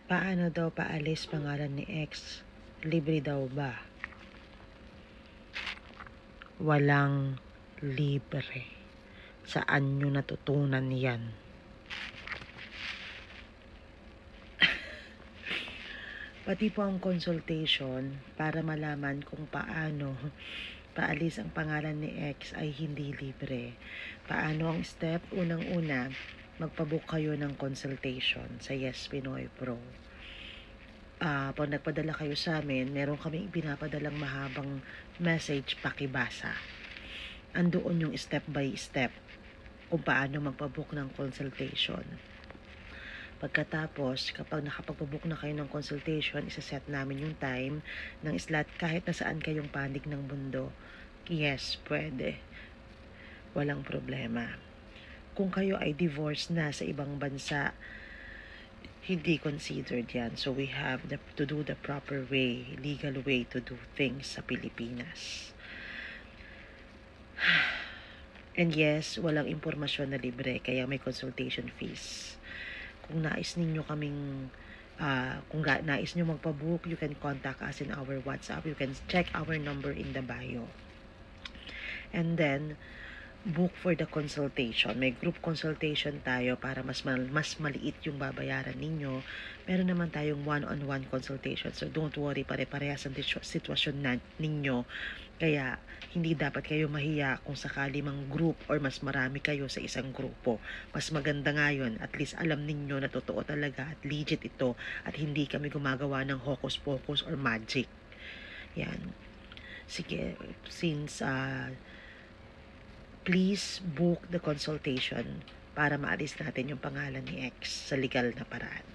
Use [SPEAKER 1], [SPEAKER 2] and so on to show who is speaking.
[SPEAKER 1] Paano daw paalis pangalan ni ex? Libre daw ba? Walang libre. Saan nyo natutunan yan? Pati po ang consultation para malaman kung paano paalis ang pangalan ni ex ay hindi libre. Paano ang step? Unang-una, magpabook kayo ng consultation sa Yes Pinoy Pro. Pag nagpadala kayo sa amin, meron kami pinapadalang mahabang message, pakibasa. Andoon yung step by step kung paano magpabook ng consultation. Pagkatapos, kapag nakapagpabook na kayo ng consultation, isaset namin yung time ng slot kahit na saan kayong panig ng mundo. Yes, pwede. Walang problema. Kung kayo ay divorced na sa ibang bansa, hindi considered yan. So we have to do the proper way, legal way to do things sa Pilipinas. And yes, walang impormasyon na libre, kaya may consultation fees. Kung nais ninyo kaming kung nais nyo magpabook, you can contact us in our WhatsApp. You can check our number in the bio. And then, book for the consultation. May group consultation tayo para mas maliit yung babayaran ninyo. Meron naman tayong one-on-one consultation. So, don't worry, pare-parehas ang sitwasyon ninyo. Kaya, hindi dapat kayo mahiya kung sakali mang group or mas marami kayo sa isang grupo. Mas maganda nga yun. At least alam ninyo na totoo talaga at legit ito at hindi kami gumagawa ng hocus-pocus or magic. Yan. Sige, since please book the consultation para maalis natin yung pangalan ni ex sa legal na paraan.